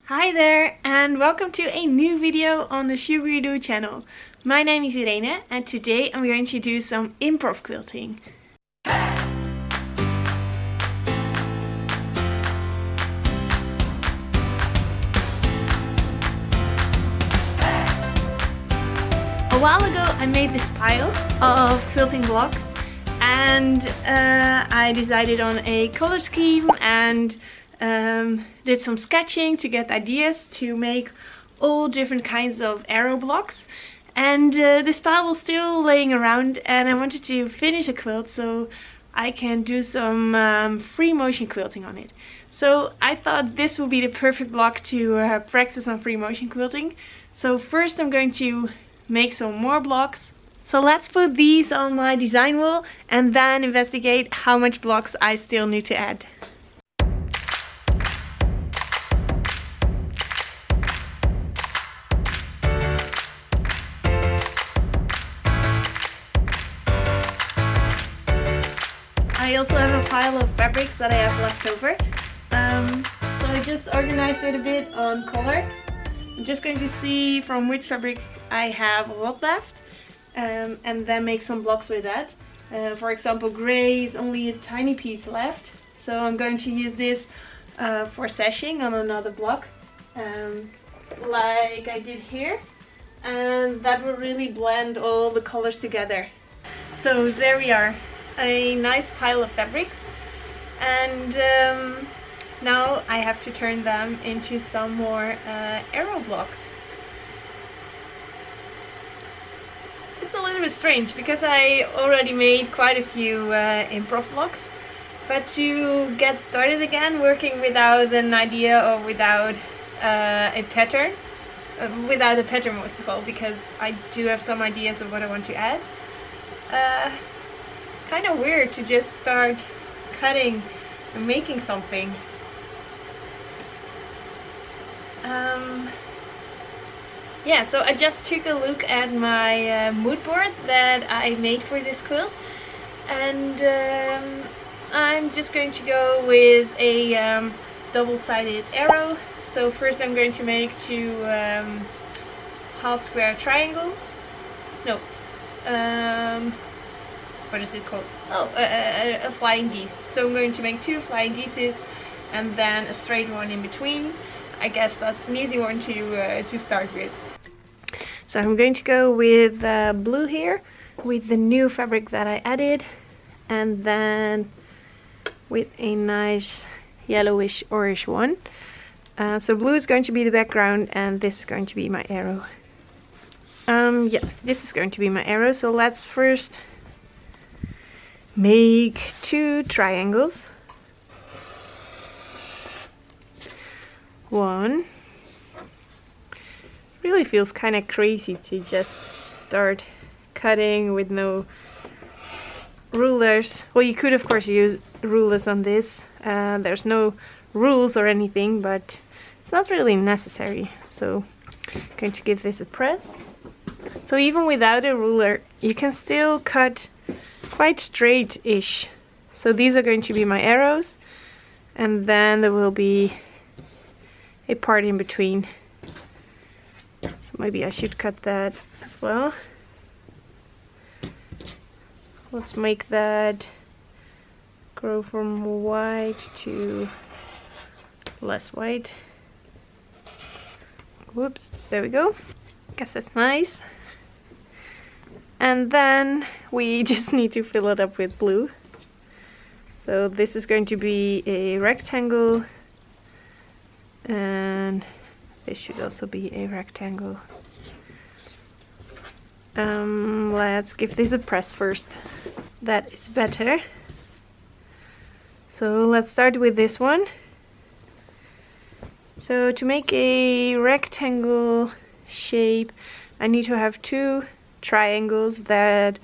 Hi there and welcome to a new video on the Sugaridoo channel. My name is Irene and today I'm going to do some improv quilting. A while ago I made this pile of quilting blocks and I decided on a color scheme and did some sketching to get ideas to make all different kinds of arrow blocks. And this pile was still laying around and I wanted to finish a quilt so I can do some free motion quilting on it. So I thought this would be the perfect block to practice on free motion quilting. So first I'm going to make some more blocks. So let's put these on my design wall and then investigate how much blocks I still need to add. I also have a pile of fabrics that I have left over. So I just organized it a bit on color. I'm just going to see from which fabric I have a lot left and then make some blocks with that. For example, gray is only a tiny piece left, so I'm going to use this for sashing on another block like I did here, and that will really blend all the colors together. So there we are, a nice pile of fabrics, and now I have to turn them into some more arrow blocks. It's a little bit strange because I already made quite a few improv blocks, but to get started again working without an idea or without a pattern, without a pattern most of all, because I do have some ideas of what I want to add, it's kind of weird to just start cutting and making something. Yeah, so I just took a look at my mood board that I made for this quilt, and I'm just going to go with a double-sided arrow. So first I'm going to make two half square triangles. No, what is it called? Oh, a flying geese. So I'm going to make two flying geeses and then a straight one in between. I guess that's an easy one to start with. So I'm going to go with blue here, with the new fabric that I added, and then with a nice yellowish orange one. So blue is going to be the background and this is going to be my arrow. Yes, this is going to be my arrow. So let's first make two triangles. One. Really feels kind of crazy to just start cutting with no rulers. Well, you could of course use rulers on this. There's no rules or anything, but it's not really necessary. So I'm going to give this a press. So even without a ruler, you can still cut quite straight-ish. So these are going to be my arrows, and then there will be a part in between. So maybe I should cut that as well. Let's make that grow from white to less white. Whoops, there we go. Guess that's nice. And then we just need to fill it up with blue. So this is going to be a rectangle, and this should also be a rectangle. Let's give this a press first. That is better. So let's start with this one. So to make a rectangle shape, I need to have two triangles that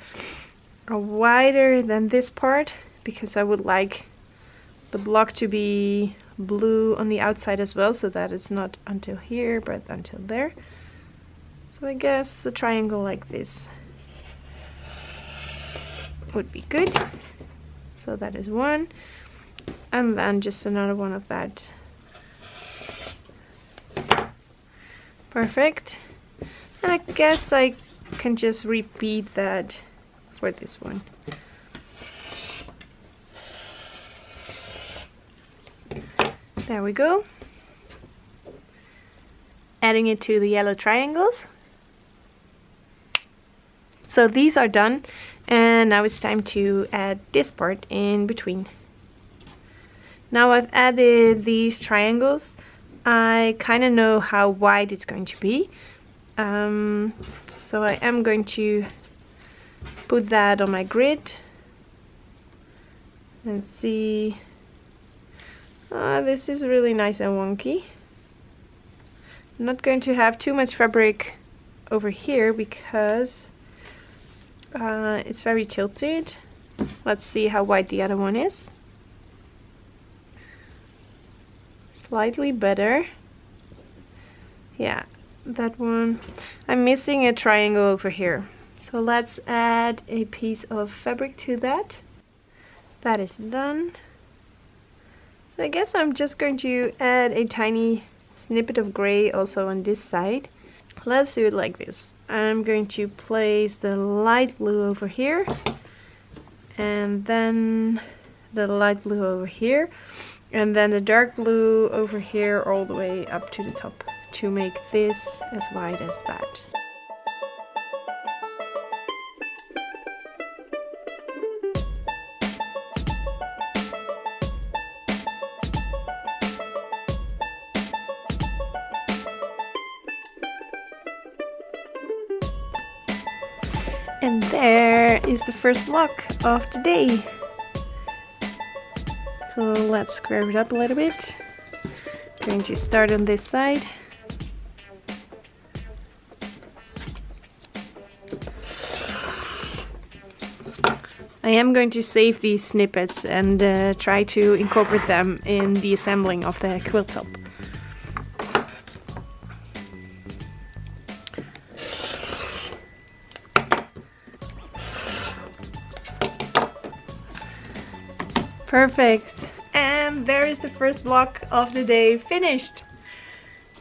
are wider than this part, because I would like the block to be blue on the outside as well, so that it's not until here but until there. So I guess a triangle like this would be good. So that is one, and then just another one of that Perfect. And I guess I can just repeat that for this one. There we go. Adding it to the yellow triangles. So these are done, and now it's time to add this part in between. Now I've added these triangles. I kind of know how wide it's going to be. So I am going to put that on my grid and see. This is really nice and wonky. I'm not going to have too much fabric over here because it's very tilted. Let's see how wide the other one is. Slightly better. Yeah, that one. I'm missing a triangle over here. So let's add a piece of fabric to that. That is done. So I guess I'm just going to add a tiny snippet of gray also on this side. Let's do it like this. I'm going to place the light blue over here and then the light blue over here and then the dark blue over here all the way up to the top to make this as wide as that. And there is the first block of the day. So let's square it up a little bit. Going to start on this side. I am going to save these snippets and try to incorporate them in the assembling of the quilt top. Perfect. And there is the first block of the day finished.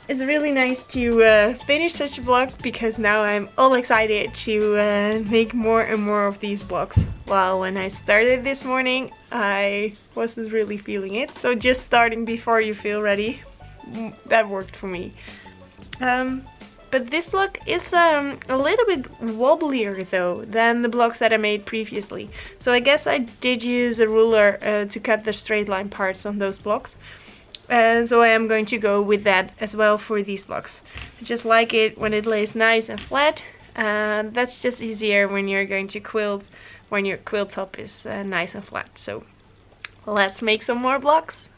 It's really nice to finish such a block because now I'm all excited to make more and more of these blocks. Well, when I started this morning, I wasn't really feeling it. So just starting before you feel ready, that worked for me. But this block is a little bit wobblier though than the blocks that I made previously. So I guess I did use a ruler to cut the straight line parts on those blocks. So I am going to go with that as well for these blocks. I just like it when it lays nice and flat. That's just easier when you're going to quilt, when your quilt top is nice and flat. So let's make some more blocks.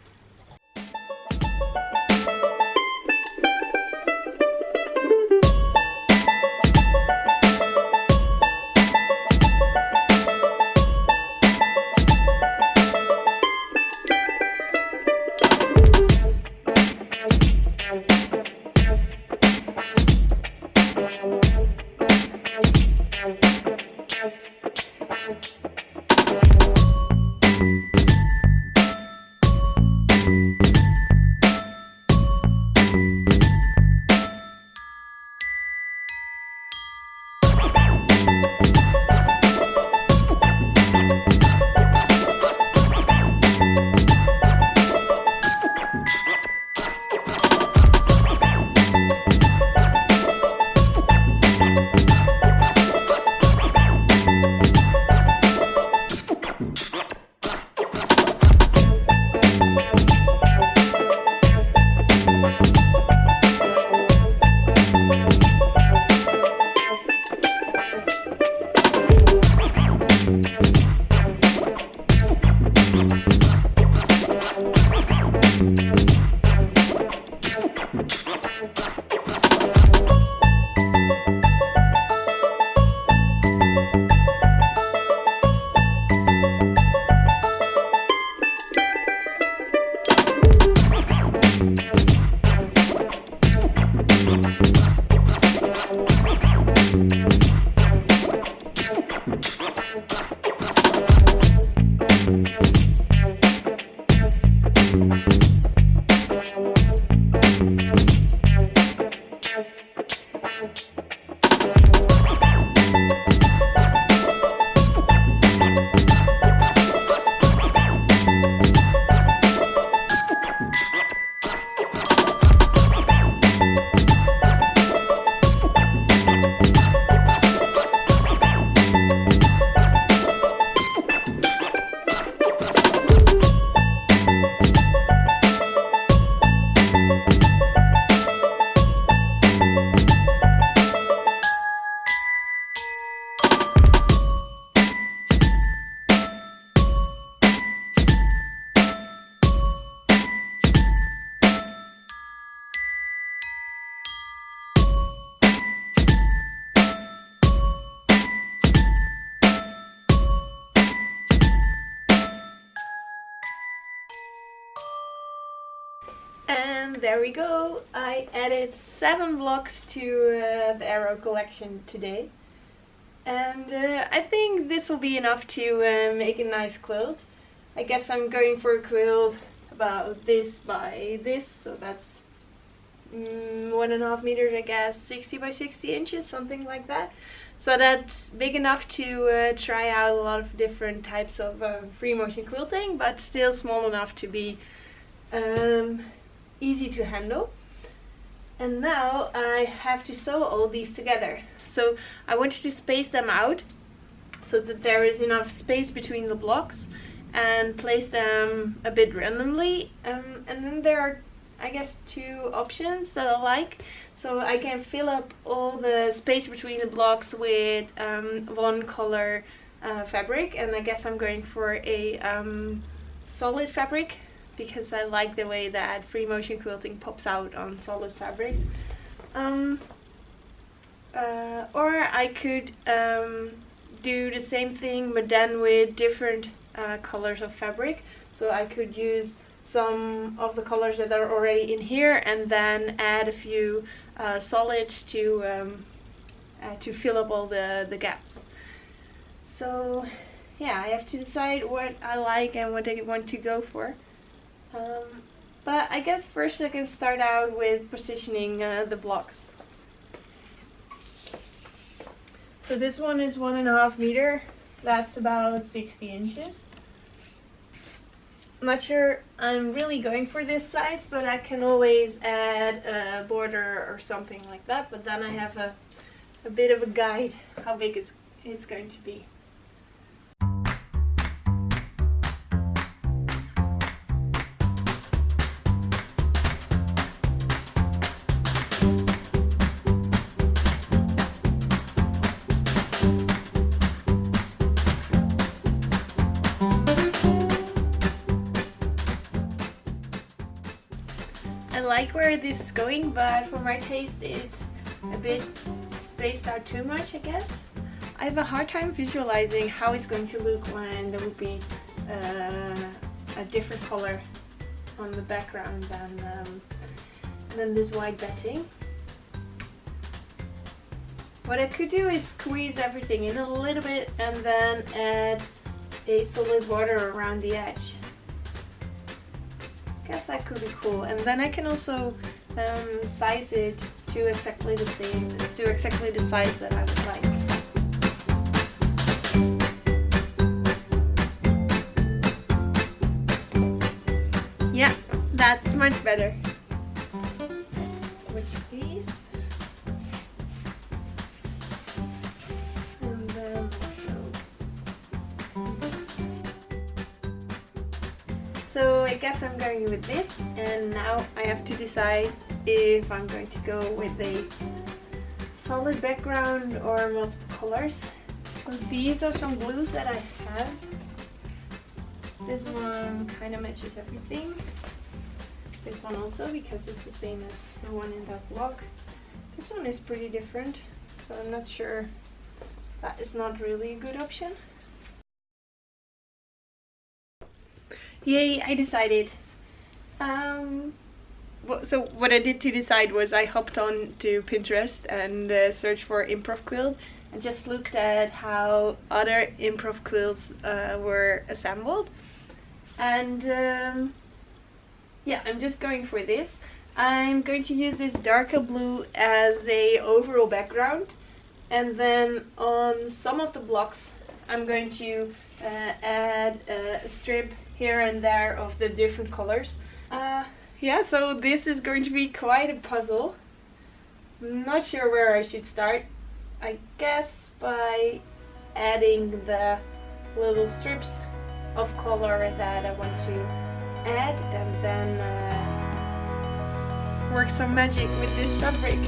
there we go. I added 7 blocks to the arrow collection today. And I think this will be enough to make a nice quilt. I guess I'm going for a quilt about this by this, so that's 1.5 meters, I guess, 60 by 60 inches, something like that. So that's big enough to try out a lot of different types of free motion quilting, but still small enough to be easy to handle. And now I have to sew all these together. So I wanted to space them out so that there is enough space between the blocks, and place them a bit randomly. And then there are, I guess, 2 options that I like. So I can fill up all the space between the blocks with one color fabric, and I guess I'm going for a solid fabric because I like the way that free motion quilting pops out on solid fabrics. Or I could do the same thing but then with different colors of fabric. So I could use some of the colors that are already in here and then add a few solids to fill up all the gaps. So yeah, I have to decide what I like and what I want to go for. But I guess first I can start out with positioning the blocks. So this one is 1.5 meter, that's about 60 inches. I'm not sure I'm really going for this size, but I can always add a border or something like that, but then I have a bit of a guide how big it's going to be. I like where this is going, but for my taste it's a bit spaced out too much, I guess. I have a hard time visualizing how it's going to look when there would be a different color on the background than this white batting. What I could do is squeeze everything in a little bit and then add a solid border around the edge. Guess that could be cool, and then I can also size it to exactly the same, to exactly the size that I would like. Yeah, that's much better. Let's switch these. And then so I guess I'm going with this, and now I have to decide if I'm going to go with a solid background or multiple colors. So these are some blues that I have. This one kind of matches everything. This one also, because it's the same as the one in that block. This one is pretty different, so I'm not sure that is not really a good option. Yay, I decided. So what I did to decide was I hopped on to Pinterest and searched for improv quilt and just looked at how other improv quilts were assembled. And yeah, I'm just going for this. I'm going to use this darker blue as a overall background, and then on some of the blocks I'm going to add a strip here and there of the different colors. Yeah, so this is going to be quite a puzzle. I'm not sure where I should start. I guess by adding the little strips of color that I want to add, and then work some magic with this fabric.